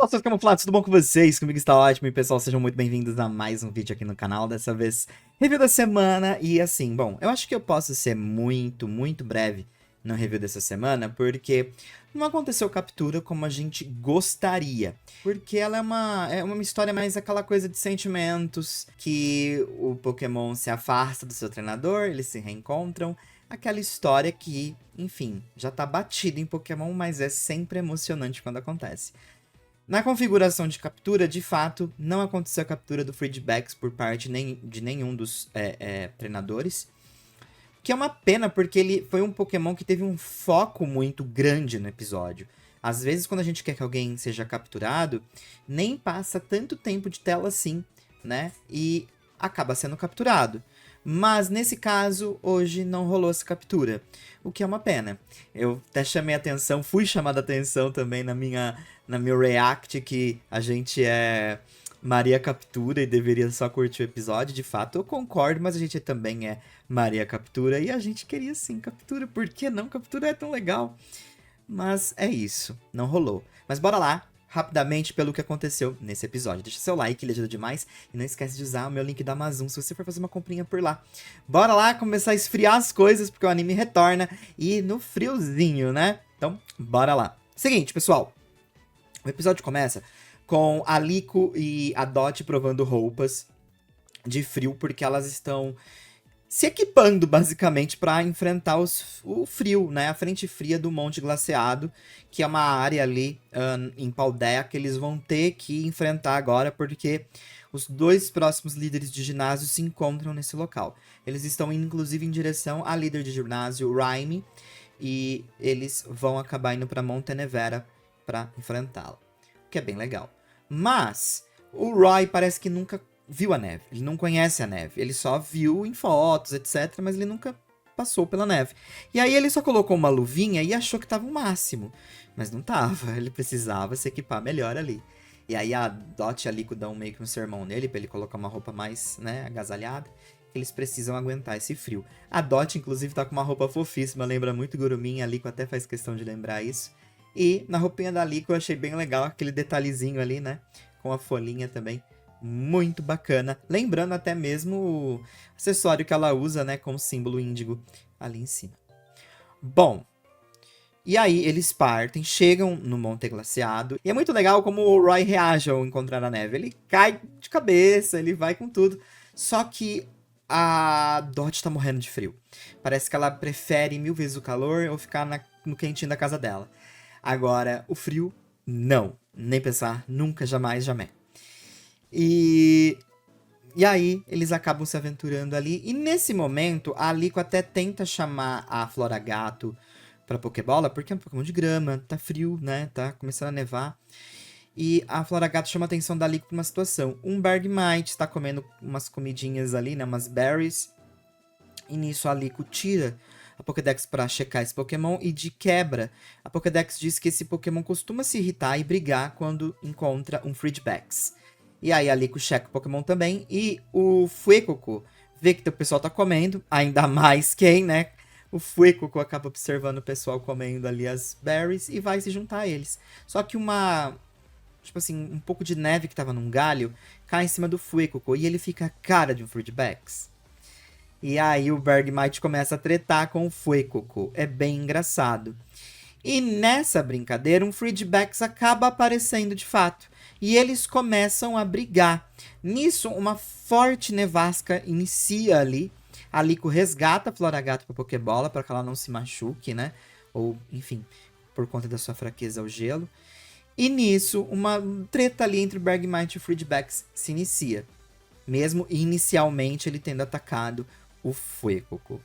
Fala, seus camuflados, tudo bom com vocês? Comigo está ótimo e pessoal, sejam muito bem-vindos a mais um vídeo aqui no canal, dessa vez review da semana. E assim, bom, eu acho que eu posso ser muito breve no review dessa semana, porque não aconteceu captura como a gente gostaria. Porque ela é uma história mais aquela coisa de sentimentos, que o Pokémon se afasta do seu treinador, eles se reencontram. Aquela história que, enfim, já tá batida em Pokémon, mas é sempre emocionante quando acontece. Na configuração de captura, de fato, não aconteceu a captura do Feedbacks por parte de nenhum dos treinadores. Que é uma pena, porque ele foi um Pokémon que teve um foco muito grande no episódio. Às vezes, quando a gente quer que alguém seja capturado, nem passa tanto tempo de tela assim, né? E acaba sendo capturado. Mas nesse caso, hoje não rolou essa captura, o que é uma pena. Eu até chamei atenção, fui chamada atenção também na meu react, que a gente é Maria Captura e deveria só curtir o episódio. De fato, eu concordo, mas a gente também é Maria Captura e a gente queria sim captura. Por que não? Captura é tão legal. Mas é isso, não rolou. Mas bora lá, rapidamente, pelo que aconteceu nesse episódio. Deixa seu like, ele ajuda demais. E não esquece de usar o meu link da Amazon se você for fazer uma comprinha por lá. Bora lá começar a esfriar as coisas, porque o anime retorna. E no friozinho, né? Então, bora lá. Seguinte, pessoal. O episódio começa com a Liko e a Dot provando roupas de frio, porque elas estão se equipando, basicamente, para enfrentar o frio, né? A frente fria do Monte Glaciado, que é uma área ali em Paldea que eles vão ter que enfrentar agora, porque os dois próximos líderes de ginásio se encontram nesse local. Eles estão indo, inclusive, em direção à líder de ginásio, Raime, e eles vão acabar indo para Montenevera para enfrentá-la, o que é bem legal. Mas o Roy parece que nunca viu a neve. Ele não conhece a neve. Ele só viu em fotos, etc. Mas ele nunca passou pela neve. E aí ele só colocou uma luvinha e achou que tava o máximo. Mas não tava. Ele precisava se equipar melhor ali. E aí a Dot e a Liko dão meio que um sermão nele pra ele colocar uma roupa mais, né, agasalhada. Eles precisam aguentar esse frio. A Dot, inclusive, tá com uma roupa fofíssima. Lembra muito Gurumin. A Liko até faz questão de lembrar isso. E na roupinha da Liko eu achei bem legal aquele detalhezinho ali, né? Com a folhinha também. Muito bacana. Lembrando até mesmo o acessório que ela usa, né? Com o símbolo índigo ali em cima. Bom, e aí eles partem, chegam no Monte Glaciado. E é muito legal como o Roy reage ao encontrar a neve. Ele cai de cabeça, ele vai com tudo. Só que a Dot tá morrendo de frio. Parece que ela prefere 1000 vezes o calor ou ficar no quentinho da casa dela. Agora, o frio, não. Nem pensar, nunca, jamais, jamais. E aí, eles acabam se aventurando ali. E nesse momento, a Liko até tenta chamar a Floragato pra Pokébola, porque é um Pokémon de grama, tá frio, né? Tá começando a nevar. E a Floragato chama a atenção da Liko pra uma situação. Um Bergmite tá comendo umas comidinhas ali, né? Umas berries. E nisso a Liko tira a Pokédex pra checar esse Pokémon. E de quebra, a Pokédex diz que esse Pokémon costuma se irritar e brigar quando encontra um Feedbacks. E aí a Liko checa o Pokémon também. E o Fuecoco vê que o pessoal tá comendo. Ainda mais quem, né? O Fuecoco acaba observando o pessoal comendo ali as berries e vai se juntar a eles. Só que tipo assim, um pouco de neve que tava num galho cai em cima do Fuecoco e ele fica a cara de um Feedbacks. E aí o Bergmite começa a tretar com o Fuecoco. É bem engraçado. E nessa brincadeira, um Feedbacks acaba aparecendo de fato. E eles começam a brigar. Nisso, uma forte nevasca inicia ali. A Liko resgata a Floragato pra Pokébola para que ela não se machuque, né? Ou, enfim, por conta da sua fraqueza ao gelo. E nisso, uma treta ali entre o Bergmite e o Feedbacks se inicia. Mesmo inicialmente ele tendo atacado o Fuecoco.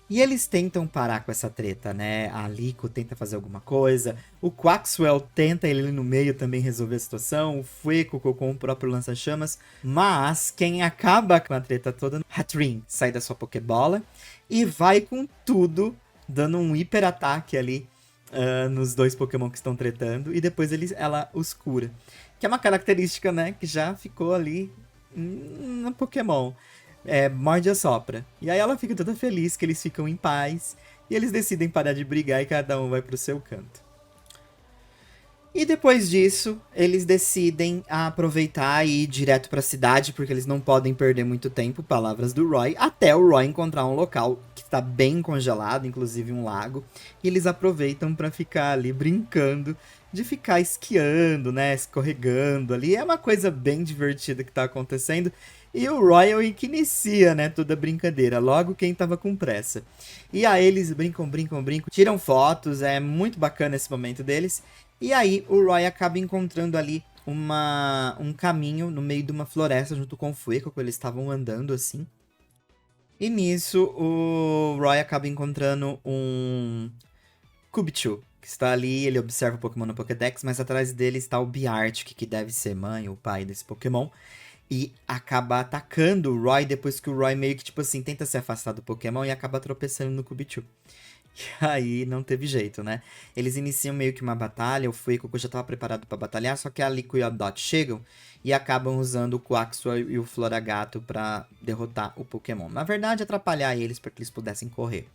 E eles tentam parar com essa treta, né? A Liko tenta fazer alguma coisa. O Quaxwell tenta ele no meio também resolver a situação. O Fuecoco com o próprio lança-chamas. Mas quem acaba com a treta toda, Hatrin sai da sua Pokébola e vai com tudo, dando um hiper ataque ali nos dois Pokémon que estão tretando. E depois ela os cura. Que é uma característica, né? Que já ficou ali no Pokémon. Morde a sopra. E aí ela fica toda feliz que eles ficam em paz. E eles decidem parar de brigar e cada um vai pro seu canto. E depois disso, eles decidem aproveitar e ir direto pra cidade, porque eles não podem perder muito tempo, palavras do Roy, até o Roy encontrar um local que está bem congelado, inclusive um lago, e eles aproveitam pra ficar ali brincando, de ficar esquiando, né, escorregando ali. É uma coisa bem divertida que tá acontecendo. E o Roy é o que inicia, né, toda a brincadeira, logo quem tava com pressa. E aí eles brincam, tiram fotos, é muito bacana esse momento deles. E aí o Roy acaba encontrando ali um caminho no meio de uma floresta junto com o Fueco, que eles estavam andando assim. E nisso o Roy acaba encontrando um Kubichu, que está ali, ele observa o Pokémon no Pokédex, mas atrás dele está o Biartic, que deve ser mãe ou pai desse Pokémon. E acaba atacando o Roy depois que o Roy meio que, tipo assim, tenta se afastar do Pokémon e acaba tropeçando no Kubichu. E aí não teve jeito, né? Eles iniciam meio que uma batalha, o Fuecoco já estava preparado para batalhar, só que a Lico e a Dot chegam e acabam usando o Quaxua e o Floragato para derrotar o Pokémon. Na verdade, atrapalhar eles para que eles pudessem correr.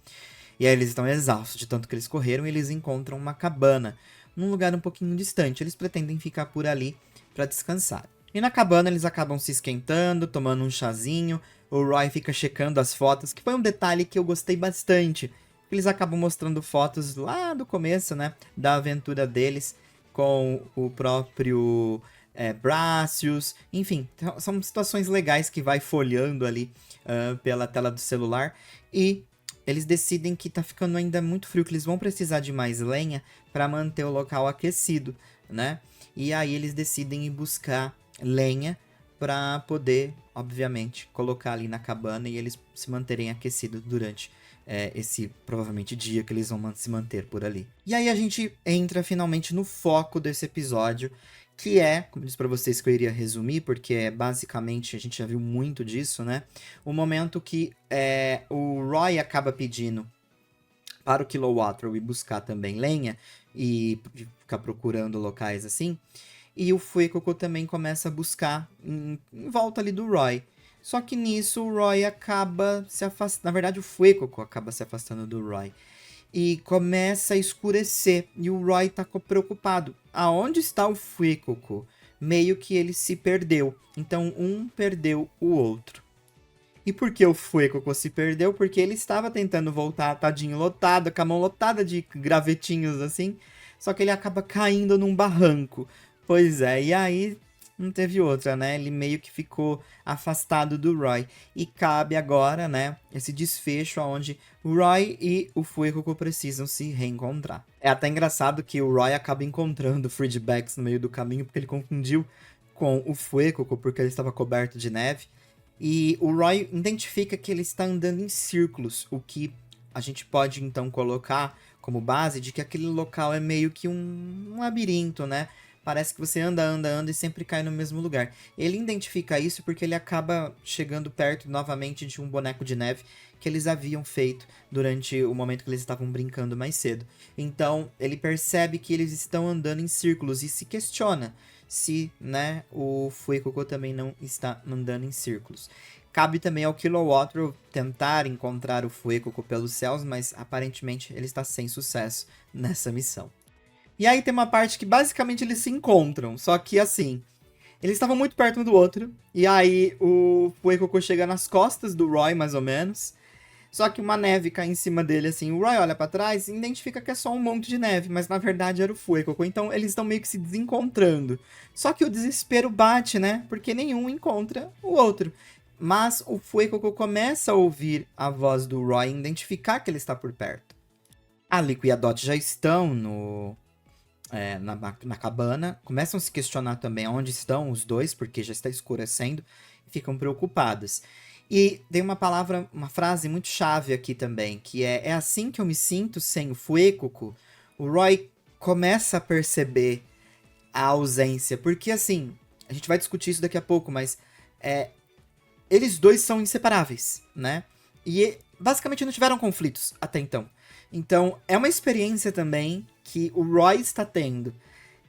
E aí eles estão exaustos de tanto que eles correram e eles encontram uma cabana, num lugar um pouquinho distante. Eles pretendem ficar por ali para descansar. E na cabana eles acabam se esquentando, tomando um chazinho. O Roy fica checando as fotos, que foi um detalhe que eu gostei bastante. Eles acabam mostrando fotos lá do começo, né, da aventura deles com o próprio Bracious. Enfim, são situações legais que vai folheando ali pela tela do celular. E eles decidem que tá ficando ainda muito frio, que eles vão precisar de mais lenha para manter o local aquecido, né? E aí eles decidem ir buscar lenha para poder, obviamente, colocar ali na cabana e eles se manterem aquecidos durante esse, provavelmente, dia que eles vão se manter por ali. E aí a gente entra finalmente no foco desse episódio, que é, como eu disse pra vocês que eu iria resumir, porque basicamente a gente já viu muito disso, né? O momento que o Roy acaba pedindo para o Kilowattrel ir buscar também lenha e ficar procurando locais assim. E o Fuecoco também começa a buscar em volta ali do Roy. Só que nisso o Roy acaba se afastando. Na verdade, o Fuecoco acaba se afastando do Roy. E começa a escurecer. E o Roy tá preocupado. Aonde está o Fuecoco? Meio que ele se perdeu. Então um perdeu o outro. E por que o Fuecoco se perdeu? Porque ele estava tentando voltar, tadinho, lotado, com a mão lotada de gravetinhos assim. Só que ele acaba caindo num barranco. Pois é, e aí não teve outra, né? Ele meio que ficou afastado do Roy. E cabe agora, né, esse desfecho onde o Roy e o Fuecoco precisam se reencontrar. É até engraçado que o Roy acaba encontrando o Fridgebax no meio do caminho, porque ele confundiu com o Fuecoco, porque ele estava coberto de neve. E o Roy identifica que ele está andando em círculos, o que a gente pode então colocar como base de que aquele local é meio que um labirinto, né? Parece que você anda e sempre cai no mesmo lugar. Ele identifica isso porque ele acaba chegando perto novamente de um boneco de neve que eles haviam feito durante o momento que eles estavam brincando mais cedo. Então, ele percebe que eles estão andando em círculos e se questiona se, né, o Fuecoco também não está andando em círculos. Cabe também ao Kilowattrel tentar encontrar o Fuecoco pelos céus, mas aparentemente ele está sem sucesso nessa missão. E aí tem uma parte que basicamente eles se encontram, só que assim, eles estavam muito perto um do outro, e aí o Fuecoco chega nas costas do Roy, mais ou menos, só que uma neve cai em cima dele, assim, o Roy olha pra trás e identifica que é só um monte de neve, mas na verdade era o Fuecoco, então eles estão meio que se desencontrando. Só que o desespero bate, né, porque nenhum encontra o outro. Mas o Fuecoco começa a ouvir a voz do Roy e identificar que ele está por perto. A Lico e a Dot já estão na cabana, começam a se questionar também onde estão os dois, porque já está escurecendo, e ficam preocupados. E tem uma frase muito chave aqui também, que é assim que eu me sinto sem o Fuecoco. O Roy começa a perceber a ausência, porque assim, a gente vai discutir isso daqui a pouco, mas eles dois são inseparáveis, né? E basicamente não tiveram conflitos até então. Então, é uma experiência também que o Roy está tendo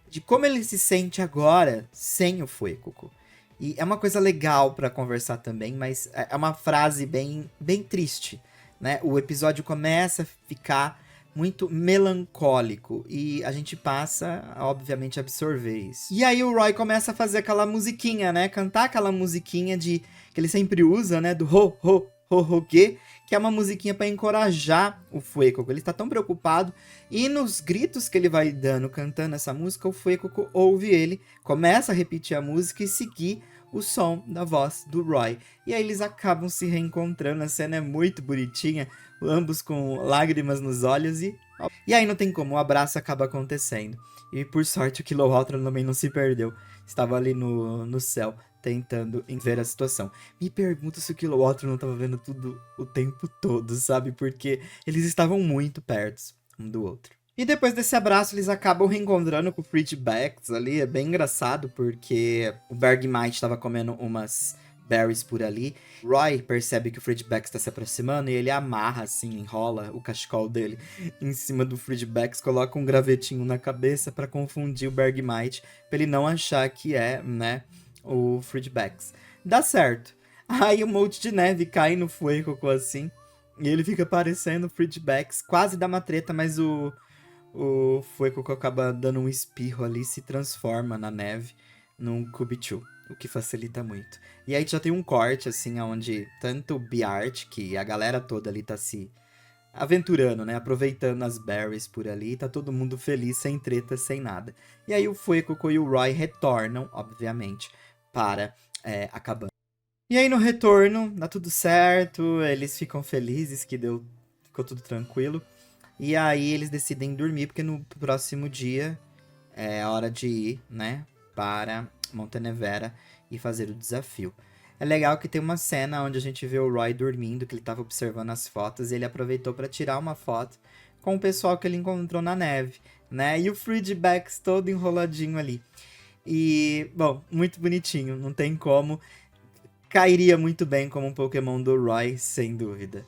de como ele se sente agora sem o Fuecoco. E é uma coisa legal pra conversar também, mas é uma frase bem, bem triste, né? O episódio começa a ficar muito melancólico. E a gente passa, a, obviamente, absorver isso. E aí o Roy começa a fazer aquela musiquinha, né? Cantar aquela musiquinha que ele sempre usa, né? Do ho, ho, ho, ho, que é uma musiquinha para encorajar o Fuecoco. Ele está tão preocupado. E nos gritos que ele vai dando, cantando essa música, o Fuecoco ouve ele, começa a repetir a música e seguir o som da voz do Roy. E aí eles acabam se reencontrando, a cena é muito bonitinha, ambos com lágrimas nos olhos e aí não tem como, o abraço acaba acontecendo. E por sorte o Kilowattrel também não se perdeu, estava ali no céu tentando ver a situação. Me pergunto se o Kilowattrel não estava vendo tudo o tempo todo, sabe? Porque eles estavam muito perto um do outro. E depois desse abraço, eles acabam reencontrando com o Fridgebax ali. É bem engraçado, porque o Bergmite estava comendo umas berries por ali. Roy percebe que o Fridgebax está se aproximando e ele amarra, assim, enrola o cachecol dele em cima do Fridgebax, coloca um gravetinho na cabeça para confundir o Bergmite, para ele não achar que é, né, o Fridgebax. Dá certo. Aí um monte de neve cai no Fuecoco, assim, e ele fica parecendo o Fridgebax. Quase dá uma treta, mas o Fuecoco acaba dando um espirro ali e se transforma na neve num Kubichu, o que facilita muito. E aí já tem um corte, assim, onde tanto o Byaart, que a galera toda ali tá se aventurando, né, aproveitando as berries por ali, tá todo mundo feliz, sem treta, sem nada. E aí o Fuecoco e o Roy retornam, obviamente, para a cabana. E aí no retorno, dá tudo certo, eles ficam felizes que ficou tudo tranquilo. E aí eles decidem dormir, porque no próximo dia é a hora de ir, né, para Montenevera e fazer o desafio. É legal que tem uma cena onde a gente vê o Roy dormindo, que ele estava observando as fotos, e ele aproveitou para tirar uma foto com o pessoal que ele encontrou na neve, né, e o Fridgebax todo enroladinho ali. E, bom, muito bonitinho, não tem como. Cairia muito bem como um Pokémon do Roy, sem dúvida.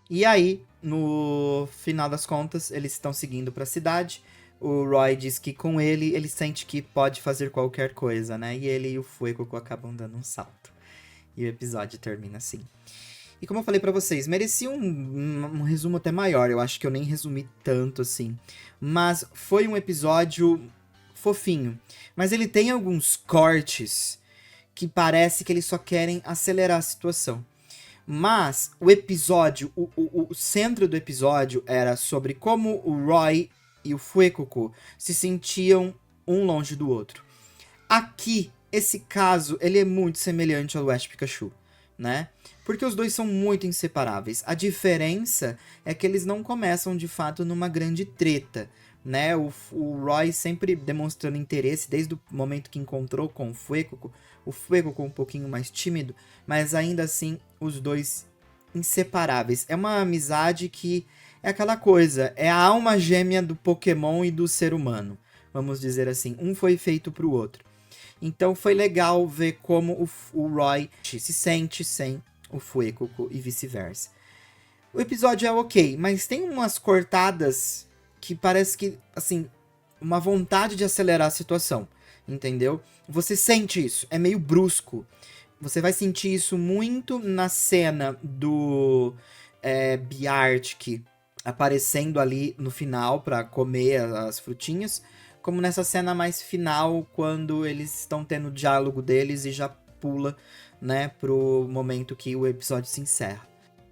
E aí, no final das contas, eles estão seguindo para a cidade. O Roy diz que com ele sente que pode fazer qualquer coisa, né? E ele e o Fuecoco acabam dando um salto. E o episódio termina assim. E como eu falei pra vocês, merecia um resumo até maior. Eu acho que eu nem resumi tanto assim. Mas foi um episódio fofinho. Mas ele tem alguns cortes que parece que eles só querem acelerar a situação. Mas o episódio, o centro do episódio era sobre como o Roy e o Fuecoco se sentiam um longe do outro. Aqui, esse caso, ele é muito semelhante ao Ash Pikachu, né? Porque os dois são muito inseparáveis. A diferença é que eles não começam, de fato, numa grande treta, né? O Roy sempre demonstrando interesse desde o momento que encontrou com o Fuecoco um pouquinho mais tímido, mas ainda assim os dois inseparáveis. É uma amizade que é aquela coisa, é a alma gêmea do Pokémon e do ser humano, vamos dizer assim. Um foi feito pro outro. Então foi legal ver como o Roy se sente sem o Fuecoco e vice-versa. O episódio é ok, mas tem umas cortadas que parece que, assim, uma vontade de acelerar a situação, entendeu? Você sente isso, é meio brusco. Você vai sentir isso muito na cena do Byaart aparecendo ali no final para comer as frutinhas, como nessa cena mais final, quando eles estão tendo o diálogo deles e já pula, né, pro momento que o episódio se encerra.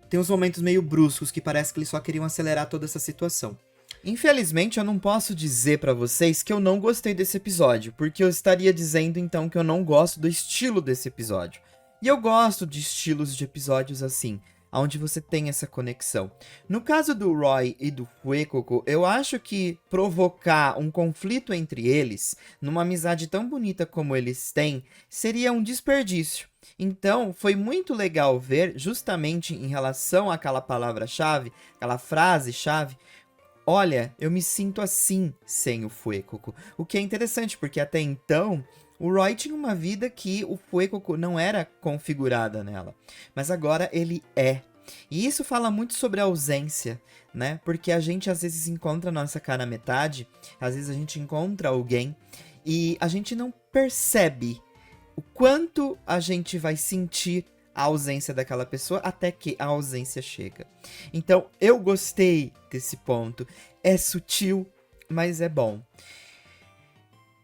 Tem uns momentos meio bruscos que parece que eles só queriam acelerar toda essa situação. Infelizmente, eu não posso dizer pra vocês que eu não gostei desse episódio, porque eu estaria dizendo então que eu não gosto do estilo desse episódio. E eu gosto de estilos de episódios assim, onde você tem essa conexão. No caso do Roy e do Fuecoco, eu acho que provocar um conflito entre eles, numa amizade tão bonita como eles têm, seria um desperdício. Então, foi muito legal ver, justamente em relação àquela palavra-chave, aquela frase-chave, olha, eu me sinto assim sem o Fuecoco. O que é interessante, porque até então o Roy tinha uma vida que o Fuecoco não era configurada nela. Mas agora ele é. E isso fala muito sobre a ausência, né? Porque a gente às vezes encontra a nossa cara metade, às vezes a gente encontra alguém e a gente não percebe o quanto a gente vai sentir a ausência daquela pessoa até que a ausência chega. Então, eu gostei desse ponto. É sutil, mas é bom.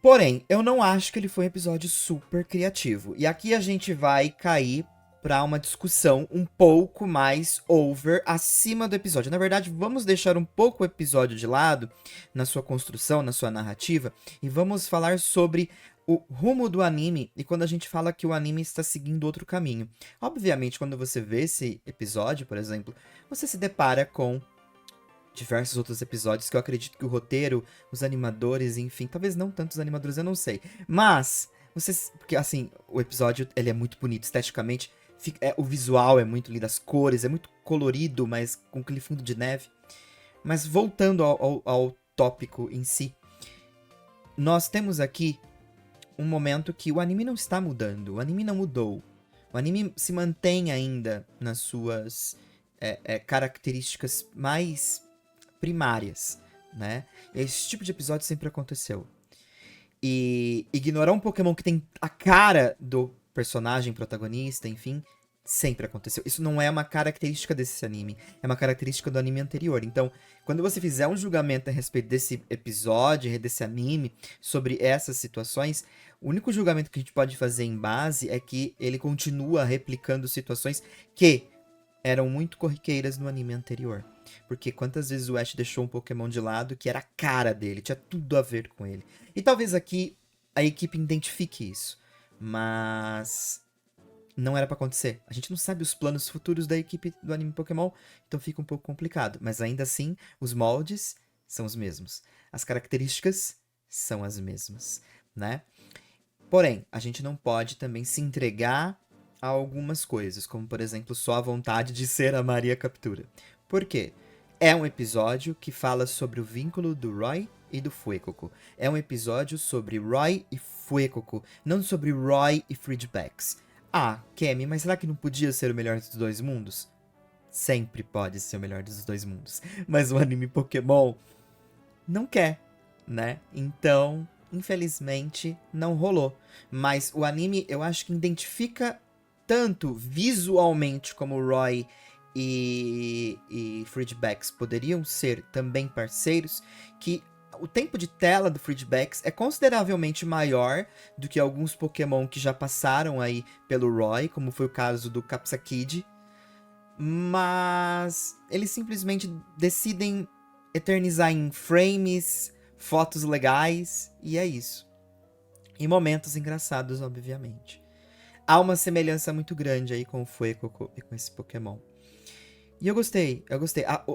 Porém, eu não acho que ele foi um episódio super criativo. E aqui a gente vai cair para uma discussão um pouco mais over, acima do episódio. Na verdade, vamos deixar um pouco o episódio de lado na sua construção, na sua narrativa, e vamos falar sobre o rumo do anime e quando a gente fala que o anime está seguindo outro caminho. Obviamente, quando você vê esse episódio, por exemplo, você se depara com diversos outros episódios que eu acredito que o roteiro, os animadores, enfim, talvez não tantos animadores, eu não sei. Mas, vocês, porque assim, o episódio, ele é muito bonito esteticamente, o visual é muito lindo, as cores, é muito colorido, mas com aquele fundo de neve. Mas voltando ao tópico em si, nós temos aqui um momento que o anime não está mudando, o anime não mudou. O anime se mantém ainda nas suas características mais primárias, né? Esse tipo de episódio sempre aconteceu. E ignorar um Pokémon que tem a cara do personagem protagonista, enfim, sempre aconteceu. Isso não é uma característica desse anime, é uma característica do anime anterior. Então, quando você fizer um julgamento a respeito desse episódio, desse anime, sobre essas situações, o único julgamento que a gente pode fazer em base é que ele continua replicando situações que eram muito corriqueiras no anime anterior. Porque quantas vezes o Ash deixou um Pokémon de lado que era a cara dele, tinha tudo a ver com ele. E talvez aqui a equipe identifique isso, mas não era pra acontecer. A gente não sabe os planos futuros da equipe do anime Pokémon, então fica um pouco complicado. Mas ainda assim, os moldes são os mesmos. As características são as mesmas, né? Porém, a gente não pode também se entregar a algumas coisas, como por exemplo, só a vontade de ser a Maria Captura. Por quê? É um episódio que fala sobre o vínculo do Roy e do Fuecoco. É um episódio sobre Roy e Fuecoco, não sobre Roy e Fridgebacks. Ah, Kemi, mas será que não podia ser o melhor dos dois mundos? Sempre pode ser o melhor dos dois mundos. Mas o anime Pokémon não quer, né? Então, infelizmente, não rolou. Mas o anime, eu acho que identifica tanto visualmente como Roy e Fridgebacks poderiam ser também parceiros, que o tempo de tela do Fridgebacks é consideravelmente maior do que alguns Pokémon que já passaram aí pelo Roy, como foi o caso do Capsakid. Mas eles simplesmente decidem eternizar em frames, fotos legais, e é isso. E momentos engraçados, obviamente. Há uma semelhança muito grande aí com o Fuecoco e com esse Pokémon. E eu gostei.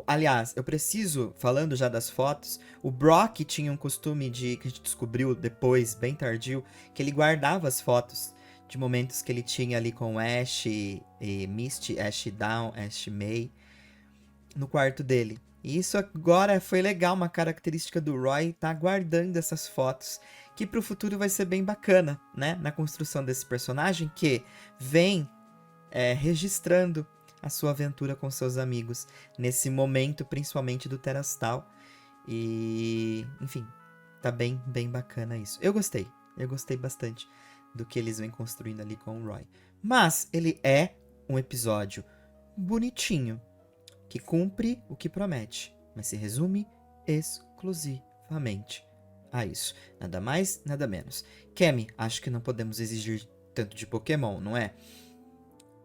Aliás, eu preciso, falando já das fotos, o Brock tinha um costume que a gente descobriu depois, bem tardio, que ele guardava as fotos de momentos que ele tinha ali com Ash e Misty, Ash Down, Ash May, no quarto dele. E isso agora foi legal, uma característica do Roy, tá guardando essas fotos, que pro futuro vai ser bem bacana, né? Na construção desse personagem que vem registrando a sua aventura com seus amigos, nesse momento, principalmente do Terastal. E, enfim, tá bem bacana isso. Eu gostei bastante do que eles vêm construindo ali com o Roy. Mas ele é um episódio bonitinho, que cumpre o que promete, mas se resume exclusivamente a isso. Nada mais, nada menos. Kemi, acho que não podemos exigir tanto de Pokémon, não é?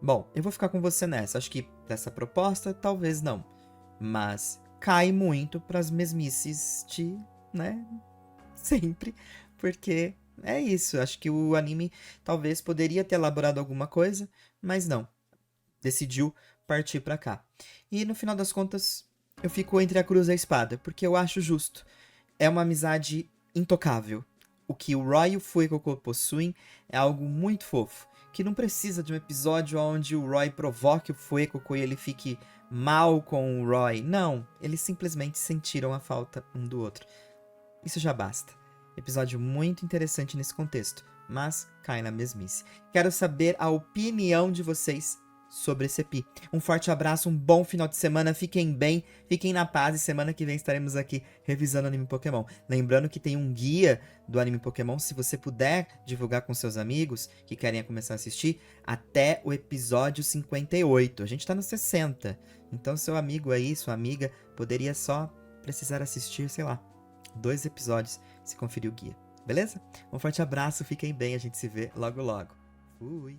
Bom, eu vou ficar com você nessa. Acho que dessa proposta, talvez não. Mas cai muito pras mesmices de, né? Sempre. Porque é isso. Acho que o anime talvez poderia ter elaborado alguma coisa, mas não. Decidiu partir pra cá. E no final das contas, eu fico entre a cruz e a espada, porque eu acho justo. É uma amizade intocável. O que o Roy e o Fuecoco possuem é algo muito fofo, que não precisa de um episódio onde o Roy provoque o Fuecoco e ele fique mal com o Roy. Não, eles simplesmente sentiram a falta um do outro. Isso já basta. Episódio muito interessante nesse contexto, mas cai na mesmice. Quero saber a opinião de vocês sobre esse EPI. Um forte abraço, um bom final de semana, fiquem bem, fiquem na paz e semana que vem estaremos aqui revisando o anime Pokémon. Lembrando que tem um guia do anime Pokémon, se você puder divulgar com seus amigos que querem começar a assistir, até o episódio 58. A gente tá no 60, então seu amigo aí, sua amiga, poderia só precisar assistir, sei lá, 2 episódios se conferir o guia. Beleza? Um forte abraço, fiquem bem, a gente se vê logo logo. Fui!